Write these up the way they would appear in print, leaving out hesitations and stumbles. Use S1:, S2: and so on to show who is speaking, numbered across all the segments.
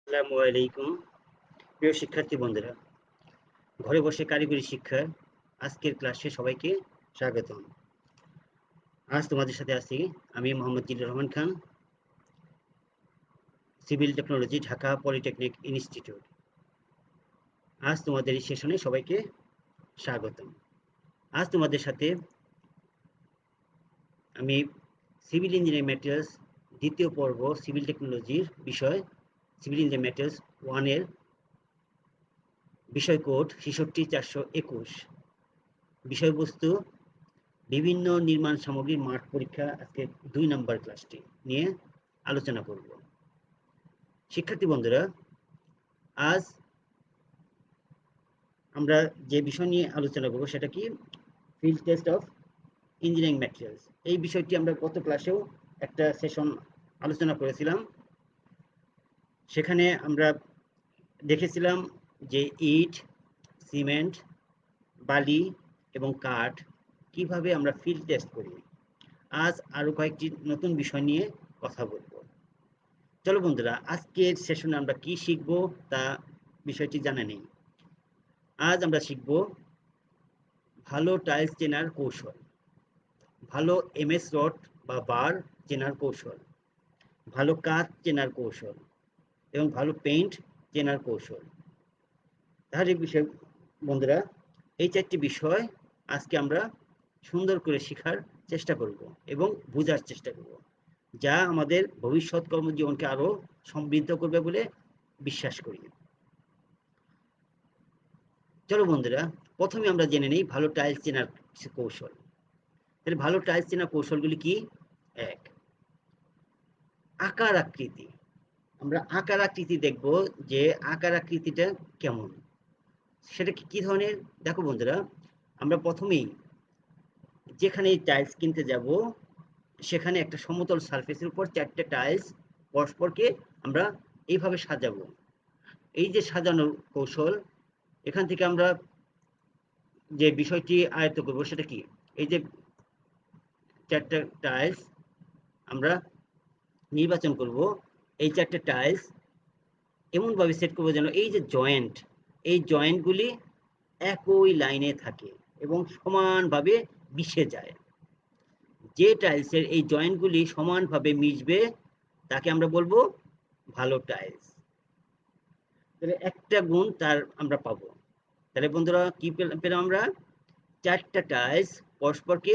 S1: আসসালামু আলাইকুম। প্রিয় শিক্ষার্থী বন্ধুরা, ঘরে বসে কারিগরি শিক্ষার আজকের ক্লাসে সবাইকে স্বাগতম। আজ তোমাদের সাথে আছি আমি Mohammad Zillur Rahman Khan, civil technology, Dhaka polytechnic institute. আজ তোমাদের এই সেশনে সবাইকে স্বাগতম। আজ তোমাদের সাথে আমি সিভিল ইঞ্জিনিয়ারিং ম্যাটেরিয়ালস দ্বিতীয় পর্ব সিভিল টেকনোলজির বিষয় সিভিল ইঞ্জিনিয়ারিং ম্যাটেরিয়ালস 1 এর বিষয় কোড ৬৬/৪২১। বিষয়বস্তু বিভিন্ন নির্মাণ সামগ্রীর মাঠ পরীক্ষা। আজকে 2 নম্বর ক্লাসটি নিয়ে আলোচনা করব। শিক্ষার্থী বন্ধুরা, আজ আমরা যে বিষয় নিয়ে আলোচনা করব সেটা কি? Field test of engineering materials. এই বিষয়টি আমরা গত ক্লাসেও একটা সেশন আলোচনা করেছিলাম। সেখানে আমরা দেখেছিলাম যে ইট, সিমেন্ট, বালি এবং কাঠ কিভাবে আমরা ফিল্ড টেস্ট করি। আজ আরো কয়েকটি নতুন বিষয় নিয়ে কথা বলবো। চলো বন্ধুরা, আজকের সেশনে আমরা কি শিখব তা বিষয়টি জানা নেই। আজ আমরা শিখব ভালো টাইলস চেনার কৌশল, ভালো এমএস রড বা বার চেনার কৌশল, ভালো কাঠ চেনার কৌশল এবং ভালো পেইন্ট চেনার কৌশল। তাহলে বিষয় বন্ধুরা, এই 4টি বিষয় আজকে আমরা সুন্দর করে শেখার চেষ্টা করব এবং বোঝার চেষ্টা করব, যা আমাদের ভবিষ্যৎ কর্মজীবনকে আরো সমৃদ্ধ করবে বলে বিশ্বাস করি। চলো বন্ধুরা, প্রথমে আমরা জেনে নেই ভালো টাইলস চেনার কৌশল। তাহলে ভালো টাইলস চেনার কৌশলগুলি কি? 1, আকার আকৃতি। আমরা আকার আকৃতি দেখব যে আকার আকৃতিটা কেমন, সেটা কি ধরনের। দেখো বন্ধুরা, আমরা প্রথমেই যেখানে টাইলস কিনতে যাব সেখানে একটা সমতল সারফেসের উপর 4টে টাইলস পরস্পরকে আমরা এইভাবে সাজাবো। এই যে সাজানোর কৌশল, এখান থেকে আমরা যে বিষয়টি আয়ত্ত করব সেটা কি? এই যে 4টা টাইলস আমরা নির্বাচন করব, এই 4টে টাইলস এমনভাবে সেট করবো যেন এই যে জয়েন্ট, এই জয়েন্টগুলি একই লাইনে থাকে এবং সমানভাবে মিশে যায়। যে টাইলসের এই জয়েন্টগুলি সমানভাবে মিশবে তাকে আমরা বলবো ভালো টাইলস। তাহলে একটা গুণ তার আমরা পাবো। তাহলে বন্ধুরা কি পেলাম আমরা? 4টা টাইলস পরস্পরকে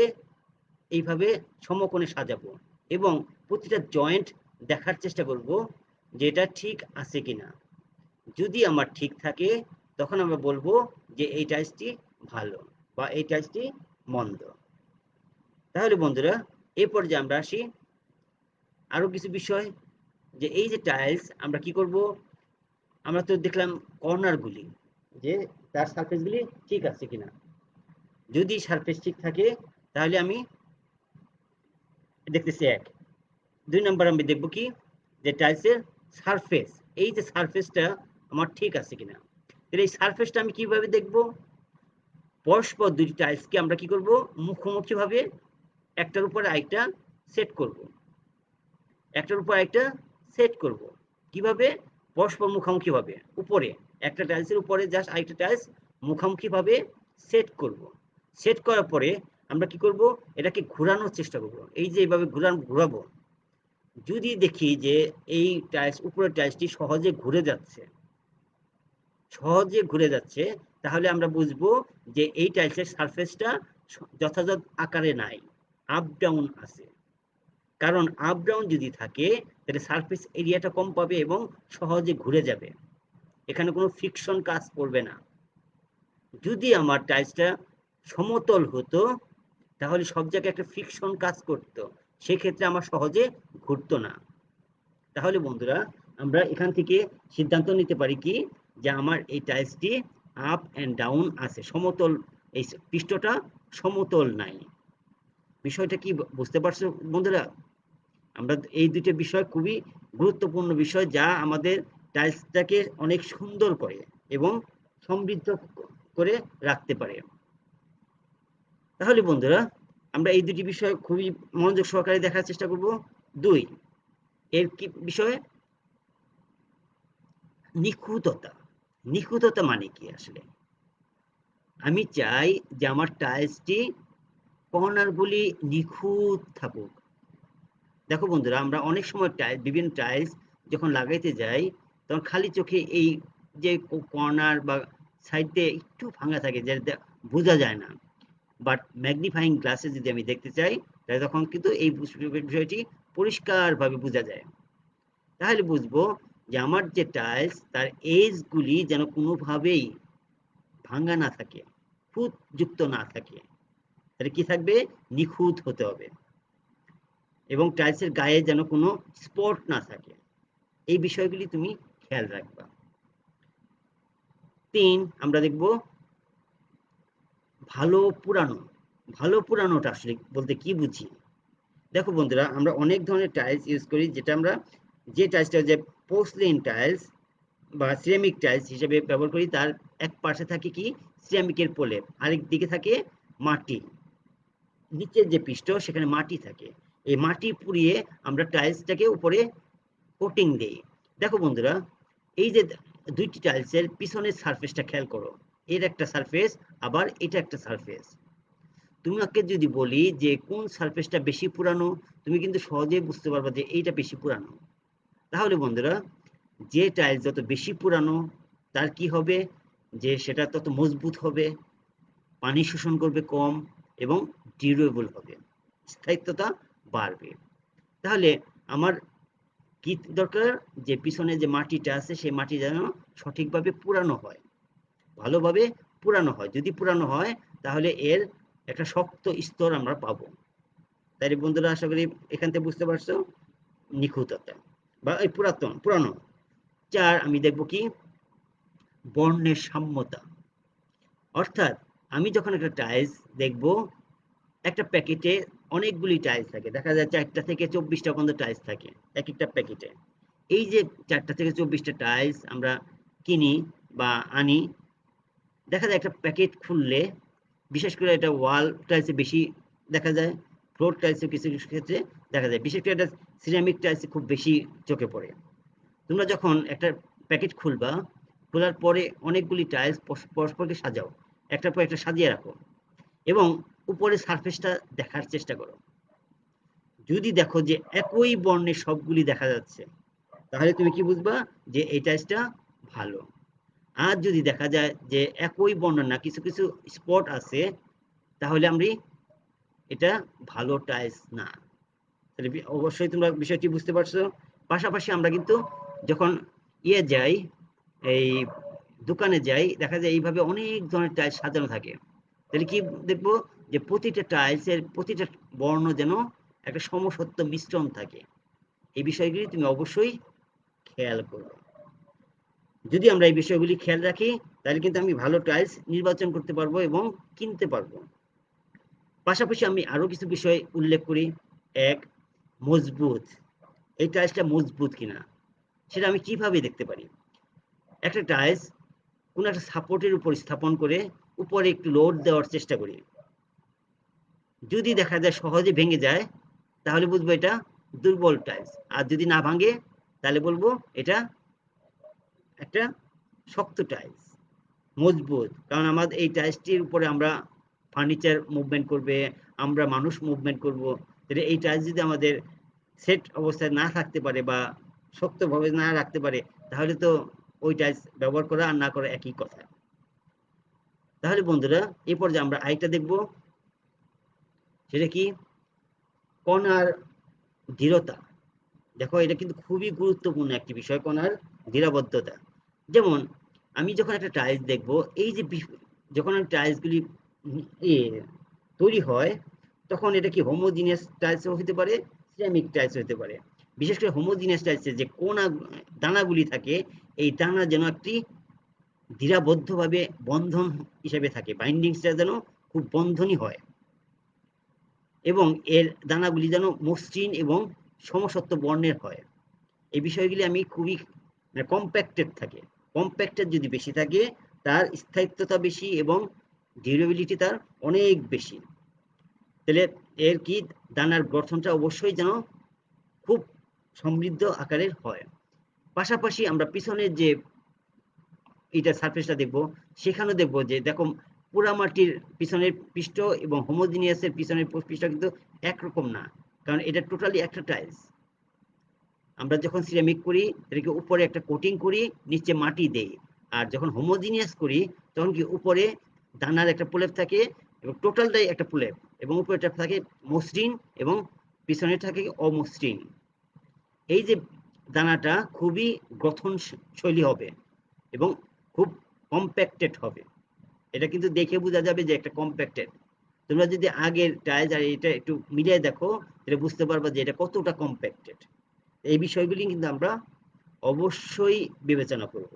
S1: এইভাবে সমকোণে সাজাবো এবং প্রতিটা জয়েন্ট দেখার চেষ্টা করব যে এটা ঠিক আছে কিনা। যদি আমার ঠিক থাকে তখন আমরা বলবো যে এই টাইলসটি ভালো বা এই টাইলসটি মন্দ। তাহলে বন্ধুরা, এই পর্যায়ে আমরা আসি আরো কিছু বিষয়, যে এই যে টাইলস আমরা কি করব, আমরা তো দেখলাম কর্নারগুলি যে তার সারফেসগুলি ঠিক আছে কিনা। যদি সারফেস ঠিক থাকে তাহলে আমি দেখতেছি 1। 2 নম্বর আমি দেখব কি, যে টাইলসের সারফেস, এই যে সারফেসটা আমার ঠিক আছে কিনা। তাহলে এই সারফেসটা আমি কিভাবে দেখব? পরস্পর দুটি টাইলসকে আমরা কি করব, মুখোমুখি ভাবে একটার উপর আরেকটা সেট করব, একটার উপর আরেকটা সেট করব। কিভাবে? পরস্পর মুখোমুখি ভাবে উপরে একটা টাইলসের উপরে জাস্ট আরেকটা টাইলস মুখোমুখি ভাবে সেট করব। সেট করার পরে আমরা কি করব, এটাকে ঘোরানোর চেষ্টা করব। এই যে এইভাবে ঘোরাবো, যদি দেখি যে এই টাইলস, উপরের টাইলসটি সহজে ঘুরে যাচ্ছে, তাহলে আমরা বুঝবো যে এই টাইলসের সারফেসটা যথাযথ আকারে নাই, আপ ডাউন আছে। কারণ আপ ডাউন যদি থাকে তাহলে সারফেস এরিয়াটা কম পাবে এবং সহজে ঘুরে যাবে, এখানে কোনো ফ্রিকশন কাজ করবে না। যদি আমার টাইলসটা সমতল হতো তাহলে সব জায়গায় একটা ফ্রিকশন কাজ করতো, সেক্ষেত্রে আমার সহজে ঘুরতো না। তাহলে বন্ধুরা, আমরা এখান থেকে সিদ্ধান্ত নিতে পারি কি, যে আমার এই টাইলসটি আপ এন্ড ডাউন আছে, সমতল, এই পৃষ্ঠটা সমতল নাই। বিষয়টা কি বুঝতে পারছো বন্ধুরা? আমরা এই দুটো বিষয় খুবই গুরুত্বপূর্ণ বিষয়, যা আমাদের টাইলসটাকে অনেক সুন্দর করে এবং সমৃদ্ধ করে রাখতে পারে। তাহলে বন্ধুরা, আমরা এই দুটি বিষয় খুবই মনোযোগ সহকারে দেখার চেষ্টা করব। 2, এর কি বিষয়? নিখুঁততা। নিখুঁততা মানে কি আসলে? আমি চাই যে আমার টাইলসটি কর্নারগুলি নিখুঁত থাকুক। দেখো বন্ধুরা, আমরা অনেক সময় বিভিন্ন টাইলস যখন লাগাইতে যাই, তখন খালি চোখে এই যে কর্নার বা সাইড দিয়ে একটু ভাঙা থাকে, যেটা বোঝা যায় না। বাট ম্যাগনিফাইং গ্লাসে যদি আমি দেখতে চাই, তাহলে তখন কিন্তু এই বিষয়টি পরিষ্কারভাবে বোঝা যায়। তাহলে বুঝবো যে আমার যে টাইলস, তার এজগুলি যেন কোনোভাবেই ভাঙা না থাকে, খুঁতযুক্ত না থাকে। তাহলে কি থাকবে? নিখুঁত হতে হবে। এবং টাইলসের গায়ে যেন কোনো স্পট না থাকে। এই বিষয়গুলি তুমি খেয়াল রাখবা। ৩, আমরা দেখব ভালো পুরানো। ভালো পুরানোটা আসলে বলতে কি বুঝি? দেখো বন্ধুরা, আমরা অনেক ধরনের টাইলস ইউজ করি, যেটা আমরা যে টাইলসটা যে পোর্সলিন টাইলস বা সিরামিক টাইলস হিসেবে ব্যবহার করি, তার এক পাশে থাকে কি সিরামিকের প্রলেপ, আরেক দিকে থাকে মাটি। নিচের যে পৃষ্ঠ, সেখানে মাটি থাকে। এই মাটি পুড়িয়ে আমরা টাইলসটাকে উপরে কোটিং দেই। দেখো বন্ধুরা, এই যে দুইটি টাইলসের পিছনের সারফেসটা খেয়াল করো। এর একটা সারফেস, আবার এটা একটা সারফেস। তোমাকে যদি বলি যে কোন সারফেসটা বেশি পুরানো, তুমি কিন্তু সহজেই বুঝতে পারবে যে এইটা বেশি পুরানো। তাহলে বন্ধুরা, যে টাইলস যত বেশি পুরানো, তার কি হবে? যে সেটা তত মজবুত হবে, পানি শোষণ করবে কম, এবং ডিউরেবল হবে, স্থায়িত্বতা বাড়বে। তাহলে আমার কি দরকার? যে পিছনে যে মাটিটা আছে, সেই মাটি যেন সঠিকভাবে পুরানো হয়, ভালোভাবে পুরানো হয়। যদি পুরানো হয়, তাহলে এর একটা শক্ত স্তর আমরা পাবো। তাই বন্ধুরা, আশা করি এখান থেকে বুঝতে পারছো নিখুঁততা বা এই পুরানো। ৪, আমি দেখবো কি বর্ণের সাম্যতা। অর্থাৎ আমি যখন একটা টাইলস দেখবো, একটা প্যাকেটে অনেকগুলি টাইলস থাকে, দেখা যায় 4টা থেকে 24টা পর্যন্ত টাইলস থাকে এক একটা প্যাকেটে। এই যে 4টা থেকে 24টা টাইলস আমরা কিনি বা আনি, দেখা যায় একটা প্যাকেট খুললে, বিশেষ করে এটা ওয়াল টাইলসে বেশি দেখা যায়, ফ্লোর টাইলসে কিছু কিছু ক্ষেত্রে দেখা যায়, বিশেষ করে এটা সিরামিক টাইলসে খুব বেশি চোখে পড়ে। তোমরা যখন একটা প্যাকেট খুলবা, খোলার পরে অনেকগুলি টাইলস পরস্পরকে সাজাও, একটার পর একটা সাজিয়ে রাখো, এবং উপরে সারফেসটা দেখার চেষ্টা করো। যদি দেখো যে একই বর্ণের সবগুলি দেখা যাচ্ছে, তাহলে তুমি কি বুঝবা? যে এই টাইলসটা ভালো। আর যদি দেখা যায় যে একই বর্ণ না, কিছু কিছু স্পট আছে, তাহলে আমরা এটা ভালো টাইলস না। তাহলে অবশ্যই তোমরা বিষয়টি বুঝতে পারছো। পাশাপাশি আমরা কিন্তু যখন যাই, এই দোকানে যাই, দেখা যায় এইভাবে অনেক ধরনের টাইলস সাজানো থাকে। তাহলে কি দেখবো? যে প্রতিটা টাইলসের প্রতিটা বর্ণ যেন একটা সমসত্ব মিশ্রণ থাকে। এই বিষয়গুলি তুমি অবশ্যই খেয়াল করবে। যদি আমরা এই বিষয়গুলি খেয়াল রাখি, তাহলে কিন্তু আমি ভালো টাইলস নির্বাচন করতে পারবো এবং কিনতে পারবো। পাশাপাশি আমি আরো কিছু বিষয় উল্লেখ করি। ১, মজবুত। এই টাইলসটা মজবুত কিনা, সেটা আমি কিভাবে দেখতে পারি? একটা টাইলস কোনো একটা সাপোর্টের উপর স্থাপন করে উপরে একটু লোড দেওয়ার চেষ্টা করি। যদি দেখা যায় সহজে ভেঙে যায়, তাহলে বুঝবো এটা দুর্বল টাইলস। আর যদি না ভাঙে, তাহলে বলবো এটা একটা শক্ত টাইলস, মজবুত। কারণ আমাদের এই টাইলসটির উপরে আমরা ফার্নিচার মুভমেন্ট করবে, আমরা মানুষ মুভমেন্ট করব। তাহলে এই টাইলস যদি আমাদের সেট অবস্থায় না থাকতে পারে বা শক্তভাবে না রাখতে পারে, তাহলে তো ওই টাইলস ব্যবহার করা আর না করা একই কথা। তাহলে বন্ধুরা, এই পর্যায়ে আমরা আরেকটা দেখব। সেটা কি? কণার দৃঢ়তা। দেখো, এটা কিন্তু খুবই গুরুত্বপূর্ণ একটি বিষয়, কণার দৃঢ়বদ্ধতা। যেমন আমি যখন একটা টাইলস দেখব, এই যে যখন টাইলসগুলি তৈরি হয়, তখন এটা কি হোমোজিনিয়াস টাইলসও হতে পারে, সিরামিক টাইলস হতে পারে। বিশেষ করে হোমোজিনিয়াস টাইলসের যে কোনা দানাগুলি থাকে, এই দানা যেন একটি দৃঢ়বদ্ধভাবে বন্ধন হিসেবে থাকে, বাইন্ডিংসটা যেন খুব বন্ধনী হয়, এবং এর দানাগুলি যেন মসৃণ এবং সমসত্ব বর্ণের হয়। এই বিষয়গুলি আমি খুবই কম্প্যাক্টেড থাকে। কম্প্যাক্টেড যদি বেশি থাকে, তার স্থায়িত্বতা বেশি এবং ডিউরেবিলিটি তার অনেক বেশি। তাহলে এর কি দানার গঠনটা অবশ্যই যেন খুব সমৃদ্ধ আকারের হয়। পাশাপাশি আমরা পিছনের যে এটা সারফেসটা দেখব, সেখানেও দেখব যে দেখো পোড়ামাটির পিছনের পৃষ্ঠ এবং হোমোজিনিয়াসের পিছনের পৃষ্ঠ কিন্তু একরকম না, কারণ এটা টোটালি একটা টাইলস। আমরা যখন সিরামিক করি এটাকে উপরে একটা কোটিং করি, নিচে মাটি দেই। আর যখন হোমোজিনিয়াস করি তখন কি উপরে দানার একটা প্রলেপ থাকে এবং টোটালটাই একটা প্রলেপ, এবং উপরেটা থাকে মসৃণ এবং পিছনে থাকে অমসৃণ। এই যে দানাটা খুবই গঠনশৈলী হবে এবং খুব কম্প্যাক্টেড হবে। এটা কিন্তু দেখে বোঝা যাবে যে একটা কম্প্যাক্টেড। তোমরা যদি আগের টাইলস আর এটা একটু মিলিয়ে দেখো তাহলে বুঝতে পারবা যে এটা কতটা কম্প্যাক্টেড। এই বিষয়গুলি কিন্তু আমরা অবশ্যই বিবেচনা করব।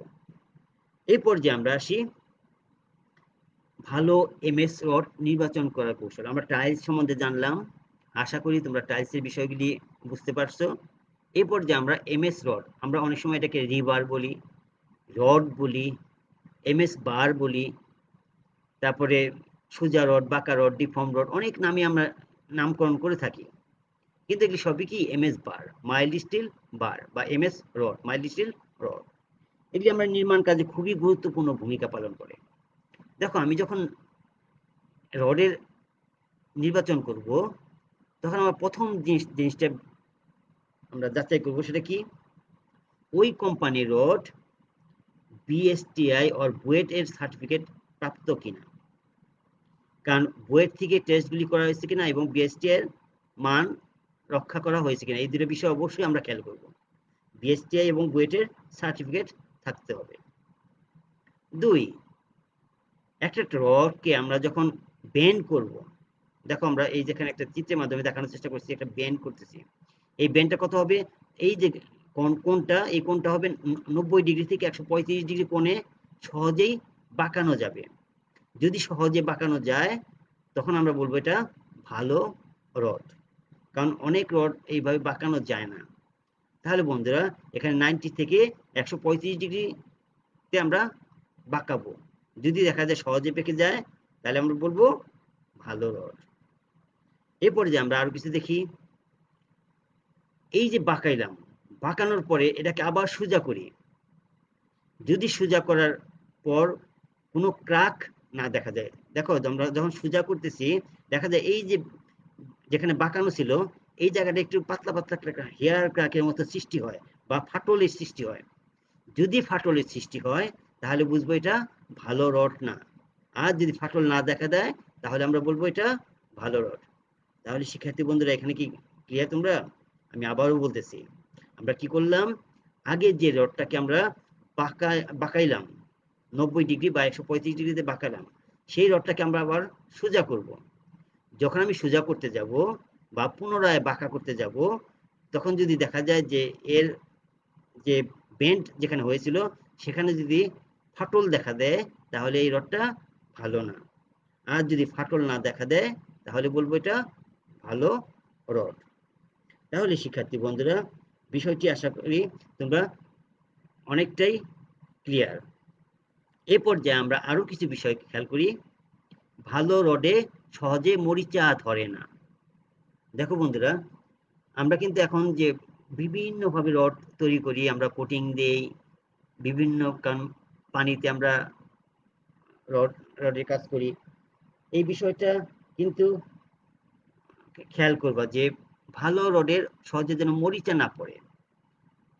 S1: এই পর্যায়ে আমরা আসি ভালো এমএস রড নির্বাচন করার কৌশল। আমরা টাইলস সম্বন্ধে জানলাম, আশা করি তোমরা টাইলসের বিষয়গুলি বুঝতে পারছো। এই পর্যায়ে আমরা এমএস রড, আমরা অনেক সময় এটাকে রিবার বলি, রড বলি, এমএস বার বলি, তারপরে সোজা রড, বাঁকা রড, ডিফর্ম রড, অনেক নামে আমরা নামকরণ করে থাকি। কিন্তু এগুলি সবই কি এমএস বার, মাইল্ড স্টিল বার, বা MS rod, mild still rod. এগুলি আমরা নির্মাণ কাজে খুবই গুরুত্বপূর্ণ ভূমিকা পালন করে। দেখো আমি যখন রডের নির্বাচন করব তখন আমরা প্রথম জিনিসটা আমরা যাচাই করব, সেটা কি ওই কোম্পানির রড বিএসটিআই অর বুয়েট এর সার্টিফিকেট প্রাপ্ত কিনা। কারণ বুয়েট থেকে টেস্টগুলি করা হয়েছে কিনা এবং বিএসটিআই এর মান রক্ষা করা হয়েছে কিনা, এই দুটো বিষয় অবশ্যই আমরা খেয়াল করব। বিএসটিআই এবং বুয়েটের সার্টিফিকেট থাকতে হবে। 2, একটা রডকে আমরা যখন বেন্ড করব, দেখো আমরা এই যেখানে একটা চিত্রের মাধ্যমে দেখানোর চেষ্টা করছি, একটা বেন্ড করতেছি। এই বেন্ডটা কত হবে, এই যে কোণটা, এই কোণটা হবে 90 ডিগ্রি থেকে 135 ডিগ্রি কোণে সহজেই বাঁকানো যাবে। যদি সহজে বাঁকানো যায় তখন আমরা বলবো এটা ভালো রড, কারণ অনেক রড এইভাবে বাঁকানো যায় না। তাহলে বন্ধুরা এখানে 90 থেকে 135 ডিগ্রিতে আমরা বাঁকাবো। যদি দেখা যায় সহজে পেকে যায় তাহলে আমরা বলবো ভালো রড। এরপরে যে আমরা আরো কিছু দেখি, এই যে বাঁকাইলাম, বাঁকানোর পরে এটাকে আবার সোজা করি। যদি সোজা করার পর কোনো ক্রাক না দেখা যায়, দেখো আমরা যখন সোজা করতেছি দেখা যায় এই যে যেখানে বাঁকানো ছিল এই জায়গাটা একটু পাতলা পাতলা হেয়ার ক্রাকের মতো সৃষ্টি হয় বা ফাটলের সৃষ্টি হয়। যদি ফাটলের সৃষ্টি হয় তাহলে বুঝবো এটা ভালো রড না। আর যদি ফাটল না দেখা দেয় তাহলে আমরা বলবো এটা ভালো রড। তাহলে শিক্ষার্থী বন্ধুরা এখানে কি ক্লিয়ার তোমরা? আমি আবারও বলতেছি, আমরা কি করলাম, আগে যে রডটাকে আমরা বাঁকাইলাম 90 ডিগ্রি বা 135 ডিগ্রিতে বাঁকালাম, সেই রডটাকে আমরা আবার সোজা করব। যখন আমি সোজা করতে যাব বা পুনরায় বাঁকা করতে যাব তখন যদি দেখা যায় যে এর যে বেন্ড যেখানে হয়েছিল সেখানে যদি ফাটল দেখা দেয় তাহলে এই রডটা ভালো না। আর যদি ফাটল না দেখা দেয় তাহলে বলবো এটা ভালো রড। তাহলে শিক্ষার্থী বন্ধুরা বিষয়টি আশা করি তোমরা অনেকটাই ক্লিয়ার। এ পর্যায়ে আমরা আরো কিছু বিষয় খেয়াল করি। ভালো রডে সহজে মরিচা ধরে না। দেখো বন্ধুরা আমরা কিন্তু এখন যে বিভিন্নভাবে রড তৈরি করি, আমরা কোটিং দেই, বিভিন্ন পানিতে আমরা রডের কাজ করি। এই বিষয়টা কিন্তু খেয়াল করবা যে ভালো রডের সহজে যেন মরিচা না পড়ে।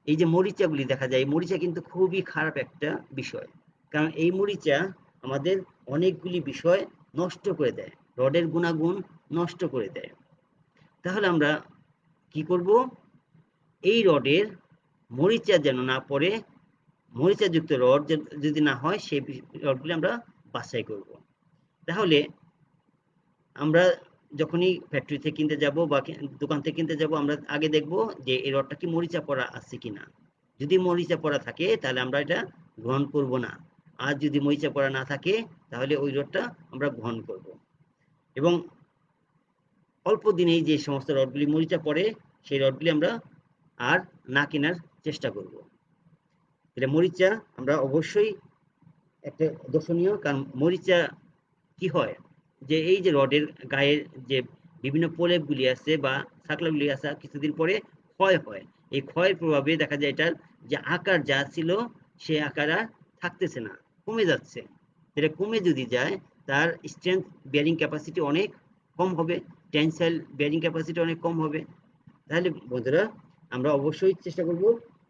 S1: এই যে মরিচাগুলি দেখা যায়, এই মরিচা কিন্তু খুবই খারাপ একটা বিষয়, কারণ এই মরিচা আমাদের অনেকগুলি বিষয় নষ্ট করে দেয়, রডের গুণাগুণ নষ্ট করে দেয়। তাহলে আমরা কি করব, এই রডের মরিচা যেন না পড়ে, মরিচাযুক্ত রড যদি না হয় সেই রডগুলি আমরা বাছাই করব। তাহলে আমরা যখনই ফ্যাক্টরি থেকে কিনতে যাব বা দোকান থেকে কিনতে যাব আমরা আগে দেখব যে এই রডটা কি মরিচা পড়া আছে কিনা। যদি মরিচা পড়া থাকে তাহলে আমরা এটা গ্রহণ করব না, আর যদি মরিচা পড়া না থাকে তাহলে ওই রডটা আমরা গ্রহণ করব। এবং অল্প দিনেই যে সমস্ত রডগুলি মরিচা পড়ে সেই রডগুলি আমরা আর না কেনার চেষ্টা করব। এটা মরিচা আমরা অবশ্যই একটা দর্শনীয়, কারণ মরিচা কি হয় যে এই যে রডের গায়ের যে বিভিন্ন প্রলেপগুলি আছে বা সাকলাগুলি আছে কিছুদিন পরে ক্ষয় হয়। এই ক্ষয়ের প্রভাবে দেখা যায় এটার যে আকার যা ছিল সে আকার আর থাকতেছে না, কমে যাচ্ছে। এটা কমে যদি যায় তার স্ট্রেংথ বেয়ারিং ক্যাপাসিটি অনেক কম হবে, টেনসাইল বেয়ারিং ক্যাপাসিটি অনেক কম হবে। তাহলে বন্ধুরা আমরা অবশ্যই চেষ্টা করব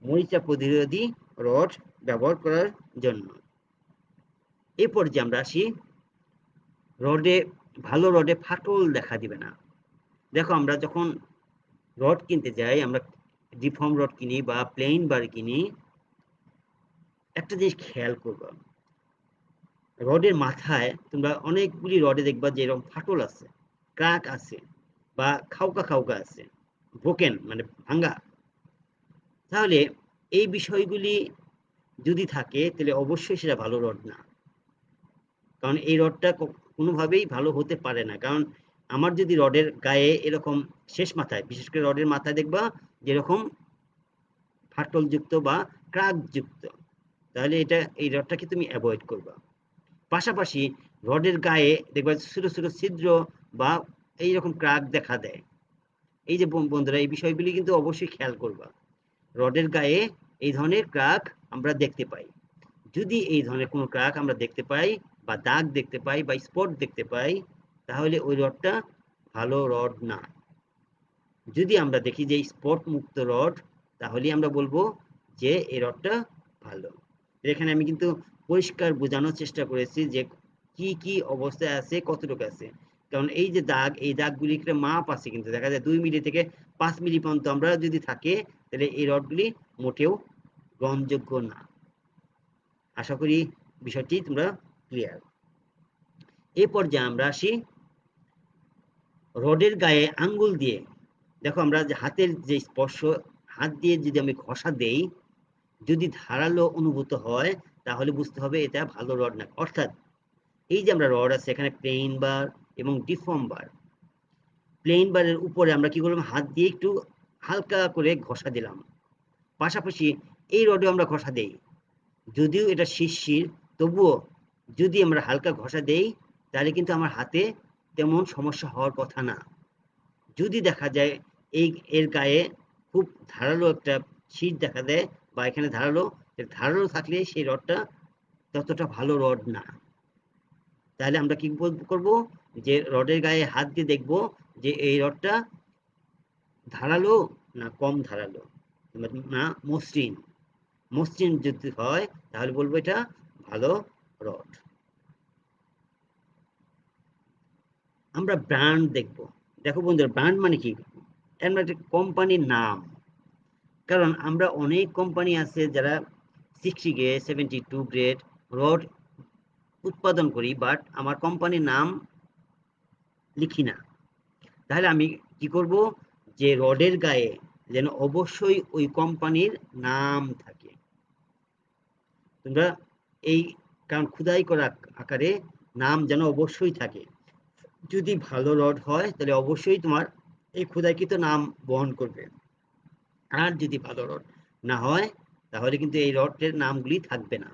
S1: মরিচা প্রতিরোধী রড ব্যবহার করার জন্য। এরপর যে আমরা আসি রডে, ভালো রডে ফাটল দেখা দিবে না। দেখো আমরা যখন রড কিনতে যাই, আমরা ডিফর্ম রড কিনি বা প্লেন বার কিনি, একটা জিনিস খেয়াল করবা, রডের মাথায় তোমরা অনেকগুলি রডে দেখবা যে এরকম ফাটল আছে, ক্র্যাক আছে বা খাউকা খাউকা আছে, ব্রোকেন মানে ভাঙ্গা। তাহলে এই বিষয়গুলি যদি থাকে তাহলে অবশ্যই সেটা ভালো রড না, কারণ এই রডটা কোনোভাবেই ভালো হতে পারে না। কারণ আমার যদি রডের গায়ে এরকম শেষ মাথায়, বিশেষ করে রডের মাথায় দেখবা যেরকম ফাটলযুক্ত বা ক্র্যাকযুক্ত, তাহলে এই রডটাকে তুমি অ্যাভয়েড করবা। পাশাপাশি রডের গায়ে দেখবা ছোট ছোট ছিদ্র বা এইরকম ক্র্যাক দেখা দেয়। এই যে বন্ধুরা এই বিষয়গুলি কিন্তু অবশ্যই খেয়াল করবা। রডের গায়ে এই ধরনের ক্র্যাক আমরা দেখতে পাই। যদি এই ধরনের কোনো ক্র্যাক আমরা দেখতে পাই বা দাগ দেখতে পাই বা স্পট দেখতে পাই, তাহলে ওই রডটা ভালো রড না। যদি আমরা দেখি যে স্পট মুক্ত রড, তাহলে আমরা বলবো যে এই রডটা ভালো। এখানে আমি কিন্তু পরিষ্কার বোঝানোর চেষ্টা করেছি যে কি কি অবস্থায় আছে, কতটুকু আছে। কারণ এই যে দাগ, এই দাগগুলি একটা মাপ আছে, কিন্তু দেখা যায় 2 মিলি থেকে 5 মিলি পর্যন্ত আমরা যদি থাকে, তাহলে এই রডগুলি মোটেও গ্রহণযোগ্য না। আশা করি বিষয়টি তোমরা ক্লিয়ার। এই পর্যায়ে আমরা আসি রডের গায়ে আঙ্গুল দিয়ে। দেখো আমরা যে হাতের যে স্পর্শ, হাত দিয়ে যদি আমি ঘষা দেই, যদি ধারালো অনুভূত হয়, তাহলে বুঝতে হবে এটা ভালো রড না। অর্থাৎ এই যে আমরা রড আছে এখানে প্লেন বার এবং ডিফর্ম বার, প্লেন বারের উপরে আমরা কি করলাম, হাত দিয়ে একটু হালকা করে ঘষা দিলাম। পাশাপাশি এই রডে আমরা ঘষা দেই, যদিও এটা শিরশির, তবুও যদি আমরা হালকা ঘষা দেই তাহলে কিন্তু আমার হাতে তেমন সমস্যা হওয়ার কথা না। যদি দেখা যায় এর গায়ে খুব ধারালো একটা শির দেখা দেয় বা এখানে ধারালো, ধারালো থাকলে সেই রডটা ততটা ভালো রড না। তাহলে আমরা কি করব, যে রডের গায়ে হাত দিয়ে দেখব যে এই রডটা ধারালো না কম ধারালো, না মসৃণ। মসৃণ যদি হয় তাহলে বলবো এটা ভালো রড। আমরা ব্র্যান্ড দেখব। দেখো বন্ধুরা, ব্র্যান্ড মানে কি, এর মানে একটা কোম্পানির নাম। কারণ আমরা অনেক কোম্পানি আছে যারা 60 গ্রেড 72 গ্রেড রড উৎপাদন করি, বাট আমার কোম্পানির নাম লিখি না। তাহলে আমি কি করব, যে রডের গায়ে যেন অবশ্যই ওই কোম্পানির নাম থাকে। তোমরা এই, কারণ খোদাই করা আকারে নাম যেন অবশ্যই থাকে। যদি ভালো রড হয় তাহলে অবশ্যই তোমার এই খোদাইকৃত নাম বহন করবে। আর যদি ভালো রড না হয় তাহলে কিন্তু এই রডের নামগুলি থাকবে না।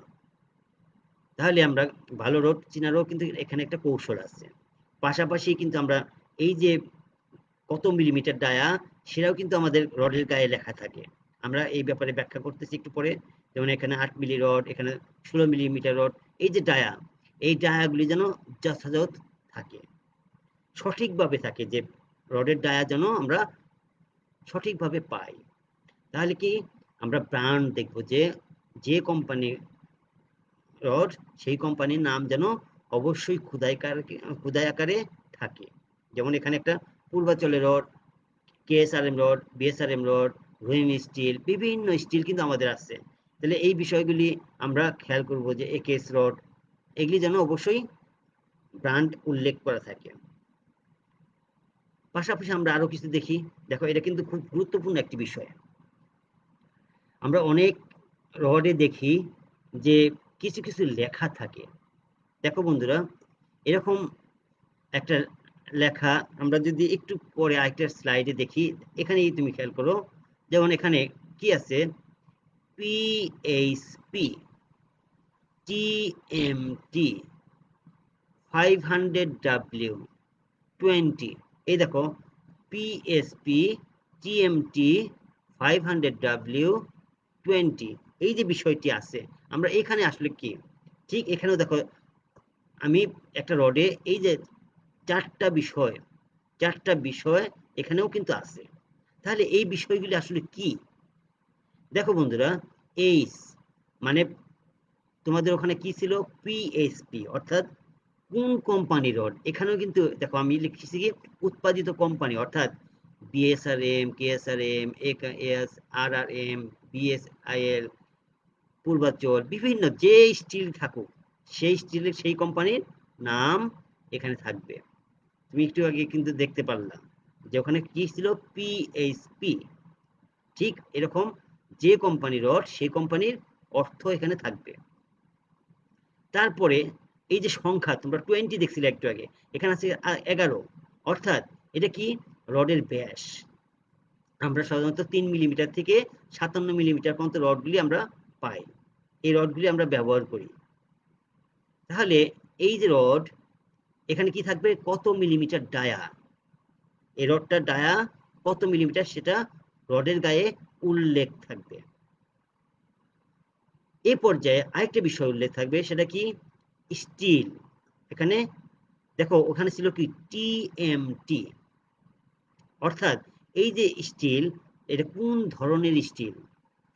S1: তাহলে আমরা ভালো রড চিনারও কিন্তু এখানে একটা কৌশল আছে। পাশাপাশি কিন্তু আমরা এই যে কত মিলিমিটার ডায়া, সেটাও কিন্তু আমাদের রডের গায়ে লেখা থাকে। আমরা এই ব্যাপারে ব্যাখ্যা করতেছি একটু পরে। যেমন এখানে 8 মিলি রড, এখানে 16 মিলিমিটার রড। এই যে ডায়া, এই ডায়াগুলি যেন যথাযথ থাকে, সঠিকভাবে থাকে, যে রডের ডায়া যেন আমরা সঠিকভাবে পাই। তাহলে কি আমরা ব্র্যান্ড দেখব, যে যে কোম্পানির রড সেই কোম্পানির নাম যেন অবশ্যই খোদাই আকারে থাকে। যেমন এখানে একটা পূর্বাচলের rod, KSRM rod, BSRM rod, Rahim steel, বিভিন্ন স্টিল কিন্তু আমাদের আছে। তাহলে এই বিষয়গুলি আমরা খেয়াল করব যে একেএস রড, এগুলি যেন অবশ্যই ব্র্যান্ড উল্লেখ করা থাকে। পাশাপাশি আমরা আরো কিছু দেখি। দেখো এটা কিন্তু খুব গুরুত্বপূর্ণ একটি বিষয়। আমরা অনেক রডে দেখি যে কিছু কিছু লেখা থাকে। দেখো বন্ধুরা, এরকম একটা লেখা আমরা যদি একটু পরে আরেকটা স্লাইডে দেখি, এখানেই তুমি খেয়াল করো। যেমন এখানে কি আছে, পিএইচপি, টিএমটি, 500W, 20। এই দেখো পিএসপি, টিএমটি, 500W, 20, এই যে বিষয়টি আছে, আমরা এখানে আসলে কি ঠিক এখানেও দেখো, আমি একটা রডে এই যে চারটা বিষয়, চারটা বিষয় এখানেও কিন্তু আছে। তাহলে এই বিষয়গুলি আসলে কি? দেখো বন্ধুরা, এইচ মানে তোমাদের ওখানে কি ছিল, পিএসপি, অর্থাৎ কোন কোম্পানি রড। এখানেও কিন্তু দেখো আমি লিখেছি কি উৎপাদিত কোম্পানি, অর্থাৎ বিএসআরএম, কেএসআরএম, এস, আরআরএম, বিএসআইএল, পূর্বাচল, বিভিন্ন যে স্টিল থাকুক সেই স্টিলের সেই কোম্পানির নাম এখানে থাকবে। তুমি একটু আগে কিন্তু দেখতে পারলাম যে ওখানে কি ছিল, পিএইচপি। ঠিক এরকম যে কোম্পানি রড সেই কোম্পানির অর্থ এখানে থাকবে। তারপরে এই যে সংখ্যা তোমরা 20 দেখছিলে একটু আগে, এখানে আছে 11, অর্থাৎ এটা কি, রডের ব্যাস। আমরা সাধারণত 3 মিলিমিটার থেকে 57 মিলিমিটার পর্যন্ত রডগুলি আমরা পাই, এই রডগুলি আমরা ব্যবহার করি। তাহলে এই যে রড, এখানে কি থাকবে, কত মিলিমিটার ডায়া, এই রডটার ডায়া কত মিলিমিটার সেটা রডের গায়ে উল্লেখ থাকবে। এই পর্যায়ে আরেকটা বিষয় উল্লেখ থাকবে, সেটা কি, স্টিল। এখানে দেখো ওখানে ছিল কি টিএমটি, অর্থাৎ এই যে স্টিল, এটা কোন ধরনের স্টিল,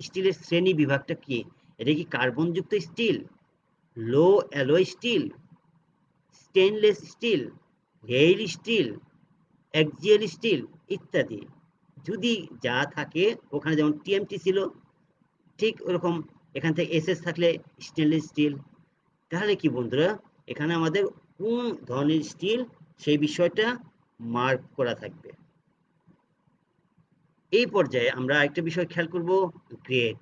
S1: স্টিলের শ্রেণী বিভাগটা কি, এটা কি কার্বনযুক্ত steel, low alloy steel, stainless steel, rail steel, axial steel ইত্যাদি। যদি যা থাকে ওখানে যেমন টিএমটি ছিল, ঠিক ওরকম এখান থেকে এসএস থাকলে স্টেনলেস স্টিল। তাহলে কি বন্ধুরা, এখানে আমাদের কোন ধরনের স্টিল সেই বিষয়টা মার্ক করা থাকবে। এই পর্যায়ে আমরা একটা বিষয় খেয়াল করব, গ্রেড।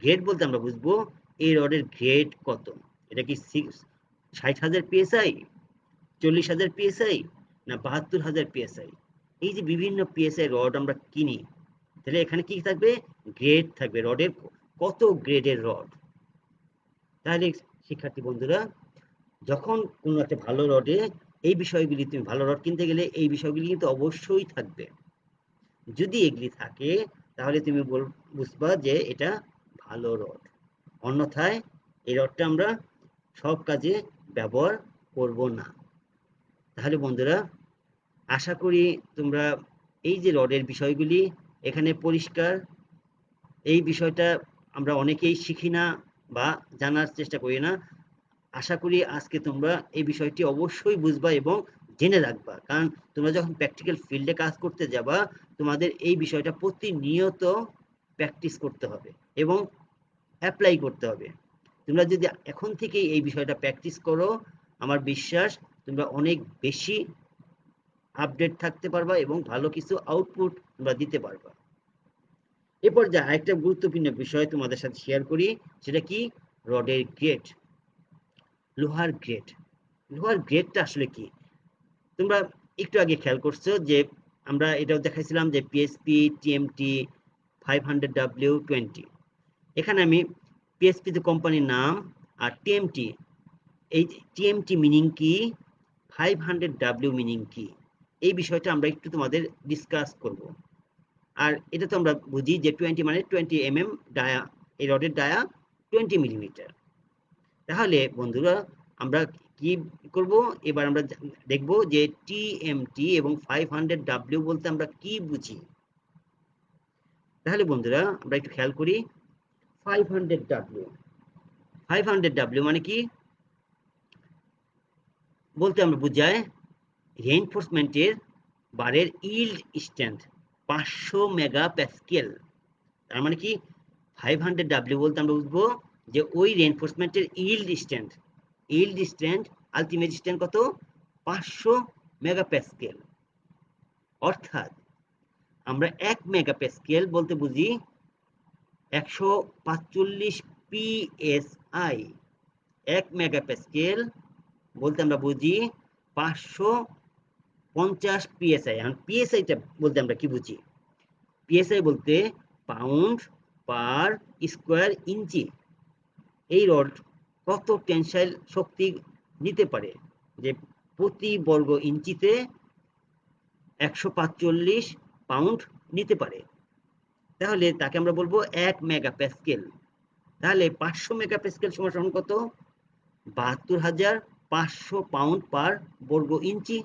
S1: গ্রেড বলতে আমরা বুঝবো এই রডের গ্রেড কত, এটা কি 60,000 পিএসআই, 40,000 পিএসআই, না 72,000 পিএসআই। এই যে বিভিন্ন পিএসআই রড আমরা কিনি, তাহলে এখানে কি থাকবে, গ্রেড থাকবে, রডের কত গ্রেডের রড। তাহলে শিক্ষার্থী বন্ধুরা, যখন কোনো একটা ভালো রডে এই বিষয়গুলি, তুমি ভালো রড কিনতে গেলে এই বিষয়গুলি কিন্তু অবশ্যই থাকবে। যদি এগুলি থাকে তাহলে তুমি বুঝবা যে এটা ভালো রড, অন্যথায় এই রডটা আমরা সব কাজে ব্যবহার করব না। তাহলে বন্ধুরা, আশা করি তোমরা এই যে রডের বিষয়গুলি এখানে পরিষ্কার। এই বিষয়টা আমরা অনেকেই শিখি না বা জানার চেষ্টা করি না। আশা করি আজকে তোমরা এই বিষয়টি অবশ্যই বুঝবা এবং জেনে রাখবা, কারণ তোমরা যখন প্র্যাকটিক্যাল ফিল্ডে কাজ করতে যাবা তোমাদের এই বিষয়টা প্রতিনিয়ত প্র্যাকটিস করতে হবে এবং অ্যাপ্লাই করতে হবে। তোমরা যদি এখন থেকেই এই বিষয়টা প্র্যাকটিস করো, আমার বিশ্বাস তোমরা অনেক বেশি আপডেট থাকতে পারবা এবং ভালো কিছু আউটপুট তোমরা দিতে পারবা। এ পর্যায়ে আরেকটা গুরুত্বপূর্ণ বিষয় তোমাদের সাথে শেয়ার করি, সেটা কি, রডের গ্রেড, লোহার গ্রেড। লোহার গ্রেডটা আসলে কি, তোমরা একটু আগে খেয়াল করছো যে আমরা এটাও দেখাইছিলাম যে পিএসপি, টিএমটি, 500W20। এখানে আমি পিএসপি তো কোম্পানির নাম, আর টিএমটি, এই টিএমটি মিনিং কি, 500W মিনিং কি, এই বিষয়টা আমরা একটু তোমাদের ডিসকাস করব। আর এটা তো আমরা বুঝি যে 20 মানে 20 mm ডায়া, এই রডের ডায়া 20 মিলিমিটার। তাহলে বন্ধুরা আমরা কি করব, এবার আমরা দেখব যে টিএমটি এবং 500W বলতে আমরা কি বুঝি। তাহলে বন্ধুরা আমরা একটু খেয়াল করি, 500W, 500W মানে কি বলতে আমরা বুঝায় রেইনফোর্সমেন্টের বারের ইল্ড স্ট্রেংথ 500 মেগাপ্যাসকেল। তার মানে কি 500W বলতে আমরা বুঝবো যে ওই রেইনফোর্সমেন্টের ইল্ড স্ট্রেংথ আলটিমেট স্ট্রেংথ কত, 500 মেগাপ্যাসকেল। অর্থাৎ আমরা 1 মেগাপ্যাসকেল বলতে বুঝি 145 পিএসআই। 1 মেগাপ্যাসকেল বলতে আমরা বুঝি 550 পিএসআই। এখন পিএসআইটা বলতে আমরা কি বুঝি, পিএসআই বলতে পাউন্ড পার স্কোয়ার ইঞ্চি। এই রড কত টেনসাইল শক্তি নিতে পারে, যে প্রতি বর্গ ইঞ্চিতে 145 পাউন্ড নিতে পারে, তাহলে তাকে আমরা বলবো 1 মেগাপ্যাসকেল। তাহলে 500 মেগাপাস্কেল সমান সমান কত? 72,500 পাউন্ড পার বর্গ ইঞ্চি।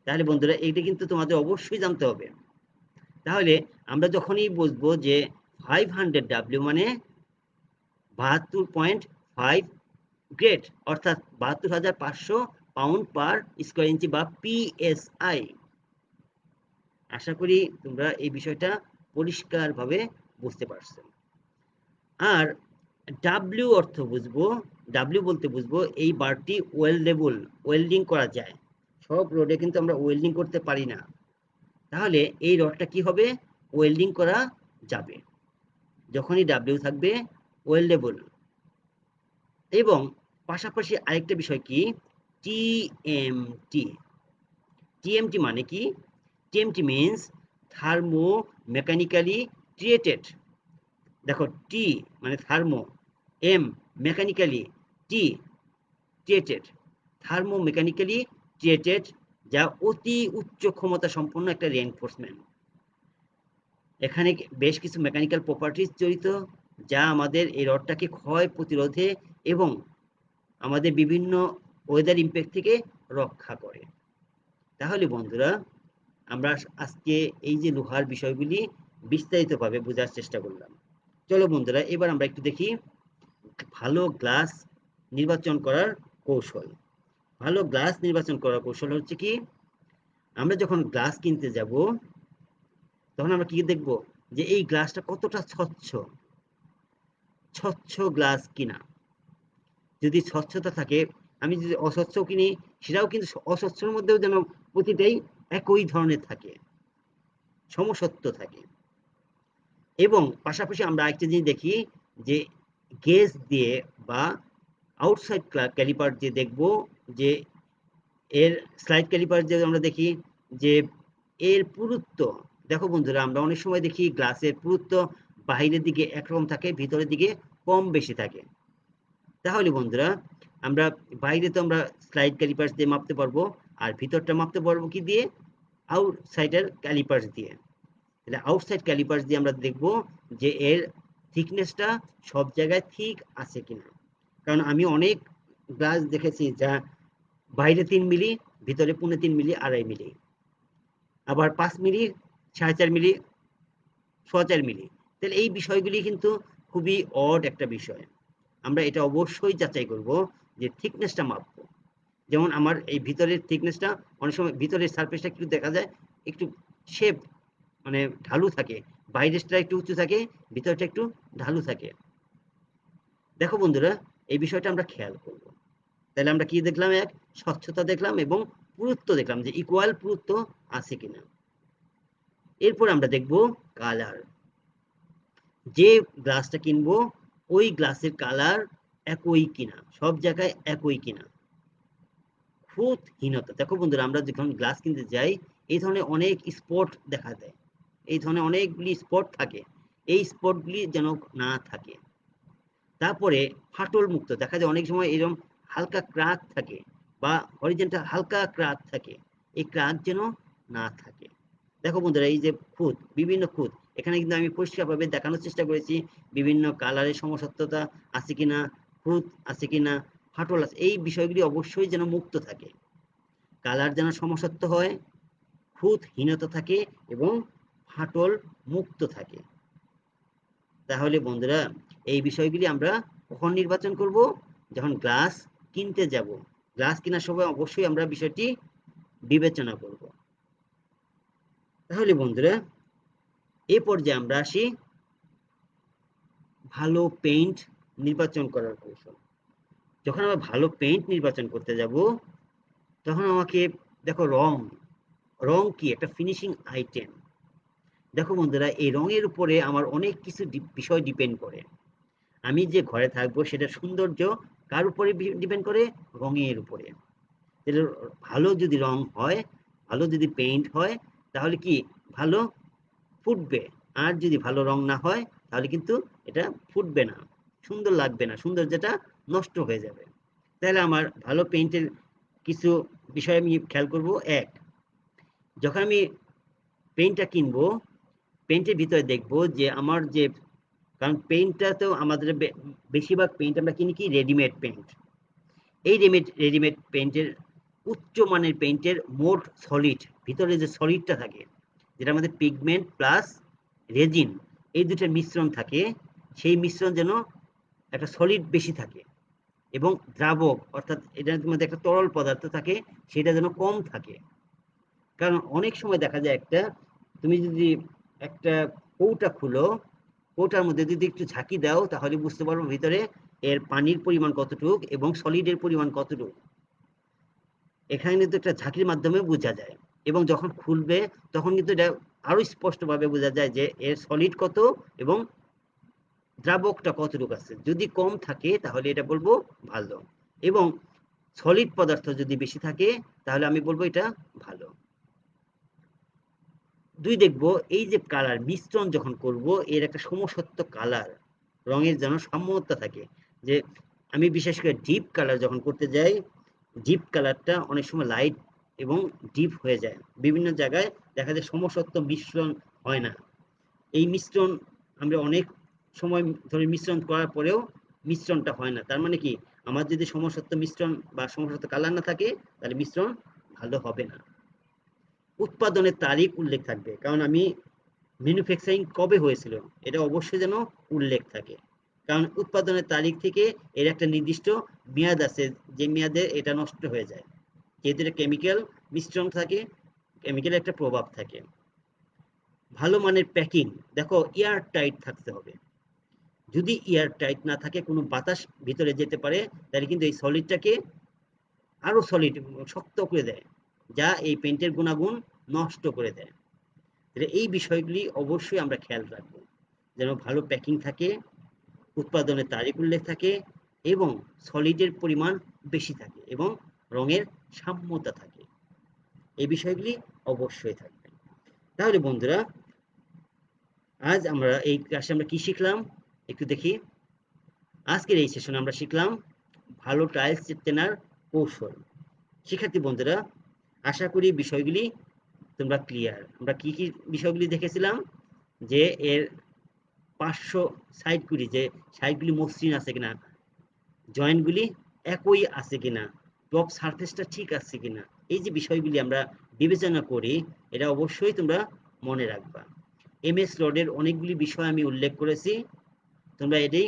S1: তাহলে বন্ধুরা এইটা কিন্তু তোমাদের অবশ্যই জানতে হবে। তাহলে আমরা যখনই বুঝবো যে 500 মানে 72.5 গ্রেড, অর্থাৎ 72,500 পাউন্ড পার স্কোয়ার ইঞ্চি বা পিএসআই। আশা করি তোমরা এই বিষয়টা পরিষ্কারভাবে বুঝতে পারছো। আর ডাব্লিউ অর্থ বুঝবো, ডাব্লিউ বলতে বুঝবো এই বারটি ওয়েল্ডেবল, ওয়েল্ডিং করা যায়। সব রডে কিন্তু আমরা ওয়েল্ডিং করতে পারি না, তাহলে এই রডটা কি হবে? ওয়েল্ডিং করা যাবে। যখনই ডাব্লিউ থাকবে ওয়েল্ডেবল। এবং পাশাপাশি আরেকটা বিষয় কি, টিএমটি। টিএমটি মানে কি? TMT means thermo mechanically treated. দেখো, টি মানে থার্মো, এম মেকানিক্যালি, টি ট্রিটেড, থার্মো মেকানিক্যালি ট্রিটেড, যা অতি উচ্চ ক্ষমতা সম্পন্ন একটা রিইনফোর্সমেন্ট। এখানে বেশ কিছু মেকানিক্যাল প্রপার্টিজ জড়িত, যা আমাদের এই রডটাকে ক্ষয় প্রতিরোধে এবং আমাদের বিভিন্ন ওয়েদার ইম্প্যাক্ট থেকে রক্ষা করে। তাহলে বন্ধুরা, আমরা আজকে এই যে লোহার বিষয়গুলি বিস্তারিতভাবে বোঝার চেষ্টা করলাম। চলো বন্ধুরা, এবার আমরা একটু দেখি ভালো গ্লাস নির্বাচন করার কৌশল। ভালো গ্লাস নির্বাচন করার কৌশল হচ্ছে কি, আমরা যখন গ্লাস কিনতে যাব তখন আমরা কি দেখব, যে এই গ্লাসটা কতটা স্বচ্ছ, স্বচ্ছ গ্লাস কিনা। যদি স্বচ্ছতা থাকে, আমি যদি অস্বচ্ছ কিনি সেটাও কিন্তু অস্বচ্ছর মধ্যেও যেন প্রতিটাই একই ধরনের থাকে, সমসত্ব থাকে। এবং পাশাপাশি আমরা একটা জিনিস দেখি যে গেজ দিয়ে বা আউটসাইড ক্যালিপার দিয়ে দেখব যে এর স্লাইড ক্যালিপার দিয়ে আমরা দেখি যে এর পুরুত্ব। দেখো বন্ধুরা, আমরা অনেক সময় দেখি গ্লাসের পুরুত্ব বাহিরের দিকে একরকম থাকে, ভিতরের দিকে কম বেশি থাকে। তাহলে বন্ধুরা, আমরা বাইরে তো আমরা স্লাইড ক্যালিপার্স দিয়ে মাপতে পারবো, আর ভিতরটা মাপতে পারবো কি দিয়ে? আউটসাইডের ক্যালিপার্স দিয়ে। তাহলে আউটসাইড ক্যালিপার্স দিয়ে আমরা দেখব যে এর থিকনেসটা সব জায়গায় ঠিক আছে কিনা। কারণ আমি অনেক গ্লাস দেখেছি যা বাইরে 3 মিলি, ভিতরে 3.5 মিলি, 2.5 মিলি, আবার 5 মিলি, 4.5 মিলি, 4.5 মিলি। তাহলে এই বিষয়গুলি কিন্তু খুবই অড একটা বিষয়। আমরা এটা অবশ্যই যাচাই করব যে থিকনেসটা মাপবো। যেমন আমার এই ভিতরের থিকনেসটা, অনেক সময় ভিতরের সারফেসটা একটু দেখা যায় একটু শেপ, মানে ঢালু থাকে, বাইরেরটা একটু উঁচু থাকে, ভিতরটা একটু ঢালু থাকে। দেখো বন্ধুরা, এই বিষয়টা আমরা খেয়াল করব। তাহলে আমরা কি দেখলাম? এক, স্বচ্ছতা দেখলাম এবং পুরুত্ব দেখলাম, যে ইকুয়াল পুরুত্ব আছে কিনা। এরপর আমরা দেখব কালার। যে গ্লাসটা কিনবো ওই গ্লাসের কালার একই কিনা, সব জায়গায় একই কিনা। খুঁতহীনতা। দেখো বন্ধুরা, আমরা যখন গ্লাস কিনতে যাই এই ধরনের অনেক স্পট দেখা দেয়, এই ধরনের অনেকগুলি স্পট থাকে, এই স্পটগুলি যেন না থাকে। তারপরে ফাটল মুক্ত দেখা যায়, অনেক সময় এরকম হালকা ক্রাক থাকে বা হরিজেন্টাল হালকা ক্রাক থাকে, এই ক্রাক যেন না থাকে। দেখো বন্ধুরা, এই যে খুঁত, বিভিন্ন খুঁত, এখানে কিন্তু আমি পরিষ্কারভাবে দেখানোর চেষ্টা করেছি বিভিন্ন কালারের সমসত্বতা আছে কিনা, খুঁত আছে কিনা, ফাটল আছে, এই বিষয়গুলি অবশ্যই যেন মুক্ত থাকে। কালার যেন সমসত্ব হয়, খুঁতহীনতা থাকে এবং ফাটল মুক্ত থাকে। তাহলে বন্ধুরা, এই বিষয়গুলি আমরা কখন নির্বাচন করব? যখন গ্লাস কিনতে যাব। গ্লাস কেনার সময় অবশ্যই আমরা বিষয়টি বিবেচনা করব। তাহলে বন্ধুরা, এ পর্যায়ে আমরা আসি ভালো পেইন্ট নির্বাচন করার কৌশল। যখন আমরা ভালো পেইন্ট নির্বাচন করতে যাব তখন আমাকে, দেখো রং, রং কি একটা ফিনিশিং আইটেম। দেখো বন্ধুরা, এই রঙের উপরে আমার অনেক কিছু বিষয় ডিপেন্ড করে। আমি যে ঘরে থাকবো সেটার সৌন্দর্য কার উপরে ডিপেন্ড করে? রঙের উপরে। ভালো যদি রং হয়, ভালো যদি পেইন্ট হয়, তাহলে কি ভালো ফুটবে। আর যদি ভালো রং না হয় তাহলে কিন্তু এটা ফুটবে না, সুন্দর লাগবে না, সৌন্দর্যটা নষ্ট হয়ে যাবে। তাহলে আমার ভালো পেইন্টের কিছু বিষয় আমি খেয়াল করব। এক, যখন আমি পেইন্টটা কিনবো, পেইন্টের ভিতরে দেখব যে আমার যে কারণ পেইন্টটা তো আমাদের বেশিরভাগ পেইন্ট আমরা কিনি কি রেডিমেড পেইন্ট। এই রেডিমেড পেইন্টের উচ্চ মানের পেইন্টের মোট সলিড, ভিতরে যে সলিডটা থাকে, যেটা আমাদের পিগমেন্ট প্লাস রেজিন, এই দুটোর মিশ্রণ থাকে, সেই মিশ্রণ যেন একটা সলিড বেশি থাকে এবং দ্রাবক অর্থাৎ এটার মধ্যে একটা তরল পদার্থ থাকে সেটা যেন কম থাকে। কারণ অনেক সময় দেখা যায় তুমি যদি একটা কৌটা খুলো, কৌটার মধ্যে যদি একটু ঝাঁকি দাও তাহলে বুঝতে পারবো ভিতরে এর পানির পরিমাণ কতটুক এবং সলিডের পরিমাণ কতটুক। এখানে কিন্তু একটা ঝাঁকির মাধ্যমে বোঝা যায় এবং যখন খুলবে তখন কিন্তু এটা আরো স্পষ্টভাবে বোঝা যায় যে এর সলিড কত এবং দ্রাবকটা কতটুকু আছে। যদি কম থাকে তাহলে এটা বলবো ভালো, এবং সলিড পদার্থ যদি বেশি থাকে তাহলে আমি বলবো এটা ভালো। দুই দেখবো এই যে কালার মিশ্রণ যখন করব এর একটা সমসত্ব কালার, রঙের যেন সাম্যতা থাকে। যে আমি বিশেষ করে ডিপ কালার যখন করতে যাই, ডিপ কালারটা অনেক সময় লাইট এবং ডিপ হয়ে যায়, বিভিন্ন জায়গায় দেখা যায় সমসত্ব মিশ্রণ হয় না। এই মিশ্রণ আমরা অনেক সময় ধরে মিশ্রণ করার পরেও মিশ্রণটা হয় না, তার মানে কি আমার যদি সমসত্ব মিশ্রণ বা সমসত্ব কালার না থাকে তাহলে মিশ্রণ ভালো হবে না। উৎপাদনের তারিখ উল্লেখ থাকবে, কারণ আমি ম্যানুফ্যাকচারিং কবে হয়েছিল এটা অবশ্যই যেন উল্লেখ থাকে, কারণ উৎপাদনের তারিখ থেকে এর একটা নির্দিষ্ট মেয়াদ আছে, যে মেয়াদে এটা নষ্ট হয়ে যায়, যেহেতু এটা কেমিক্যাল মিশ্রণ থাকে, কেমিক্যালের একটা প্রভাব থাকে। ভালো মানের প্যাকিং, দেখো এয়ার টাইট থাকতে হবে। যদি এয়ার টাইট না থাকে, কোনো বাতাস ভিতরে যেতে পারে, তাহলে কিন্তু এই সলিডটাকে আরো সলিড শক্ত করে দেয়, যা এই পেন্টের গুণাগুণ নষ্ট করে দেয়। এই বিষয়গুলি অবশ্যই আমরা খেয়াল রাখবো, যেন ভালো প্যাকিং থাকে, উৎপাদনের তারিখ উল্লেখ থাকে এবং সলিডের পরিমাণ বেশি থাকে এবং রঙের সাম্যতা থাকে। এই বিষয়গুলি অবশ্যই থাকবে। তাহলে বন্ধুরা, আজ আমরা এই ক্লাসে আমরা কি শিখলাম একটু দেখি। আজকের এই সেশনে আমরা শিখলাম ভালো টাইলস চেনার কৌশল। শিক্ষার্থী বন্ধুরা, আশা করি বিষয়গুলি তোমরা ক্লিয়ার। আমরা কি কি বিষয়গুলি দেখেছিলাম, যে এর পার্শ্ব সাইডগুলি, যে সাইডগুলি মসৃণ আছে কিনা, জয়েন্টগুলি একই আছে কিনা, টপ সারফেসটা ঠিক আছে কিনা, এই যে বিষয়গুলি আমরা বিবেচনা করি, এটা অবশ্যই তোমরা মনে রাখবা। এমএস রডের অনেকগুলি বিষয় আমি উল্লেখ করেছি, তোমরা এটাই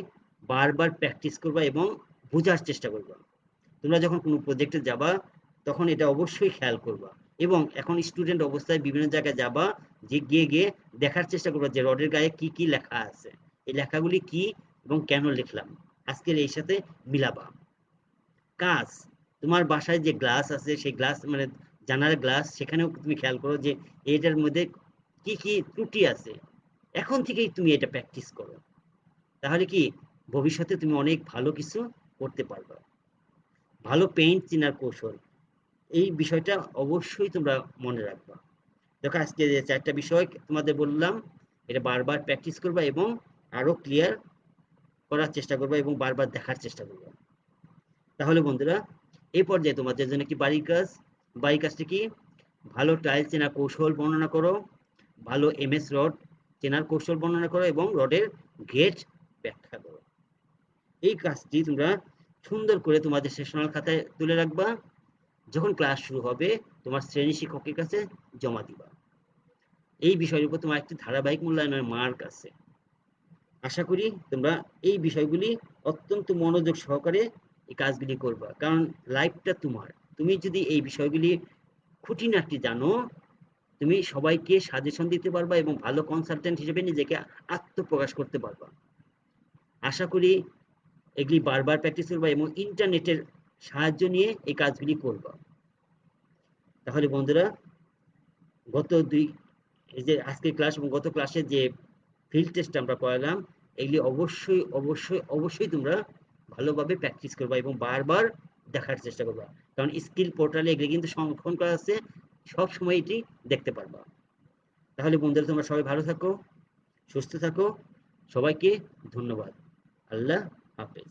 S1: বারবার প্র্যাকটিস করবা এবং বোঝার চেষ্টা করবা। তোমরা যখন কোনো প্রজেক্টে যাবা তখন এটা অবশ্যই খেয়াল করবা, এবং এখন স্টুডেন্ট অবস্থায় বিভিন্ন জায়গায় যাবা, যে গিয়ে গিয়ে দেখার চেষ্টা করবা যে রডের গায়ে কি কি লেখা আছে, এই লেখাগুলি কি এবং কেন লিখলাম, আজকের এই সাথে মিলাবা। কাজ, তোমার বাসায় যে গ্লাস আছে সেই গ্লাস মানে জানালার গ্লাস, সেখানেও তুমি খেয়াল করো যে এটার মধ্যে কি কি ত্রুটি আছে। এখন থেকেই তুমি এটা প্র্যাকটিস করো, তাহলে কি ভবিষ্যতে তুমি অনেক ভালো কিছু করতে পারবে। ভালো পেইন্ট চেনার কৌশল, এই বিষয়টা অবশ্যই তোমরা মনে রাখবা। দেখো আজকে যে চারটা বিষয় তোমাদের বললাম, এটা বারবার প্র্যাকটিস করবা এবং আরো ক্লিয়ার করার চেষ্টা করবা এবং বারবার দেখার চেষ্টা করবা। তাহলে বন্ধুরা, এই পর্যায়ে তোমাদের জন্য কি বাড়ির কাজটা কি, ভালো টাইলস চেনার কৌশল বর্ণনা করো, ভালো এমএস রড চেনার কৌশল বর্ণনা করো এবং রডের গ্রেড ব্যাখ্যা করো। এই কাজটি তোমরা সুন্দর করে তোমাদের সেশনাল খাতায় তুলে রাখবা, যখন ক্লাস শুরু হবে তোমার শ্রেণী শিক্ষকের কাছে জমা দিবা। এই বিষয়ের উপর তোমার একটি ধারাবাহিক মূল্যায়নের মার্ক আছে। আশা করি তোমরা এই বিষয়গুলি অত্যন্ত মনোযোগ সহকারে এই কাজগুলি করবা, কারণ লাইফটা তোমার। তুমি যদি এই বিষয়গুলি খুঁটিনাটি জানো, তুমি সবাইকে সাজেশন দিতে পারবা এবং ভালো কনসালটেন্ট হিসেবে নিজেকে আত্মপ্রকাশ করতে পারবা। আশা করি এগুলি বারবার প্র্যাকটিস করবা এবং ইন্টারনেটের সাহায্য নিয়ে এই কাজগুলি করবা। তাহলে বন্ধুরা, গত দুই এই যে আজকের ক্লাস এবং গত ক্লাসে যে ফিল্ড টেস্ট আমরা করালাম, এগুলি অবশ্যই অবশ্যই অবশ্যই তোমরা ভালোভাবে প্র্যাকটিস করবা এবং বারবার দেখার চেষ্টা করবা, কারণ স্কিল পোর্টালে এগুলি কিন্তু সংরক্ষণ করা আছে, সব সময় এটি দেখতে পারবা। তাহলে বন্ধুরা, তোমরা সবাই ভালো থাকো, সুস্থ থাকো, সবাইকে ধন্যবাদ। আল্লাহ হাফেজ।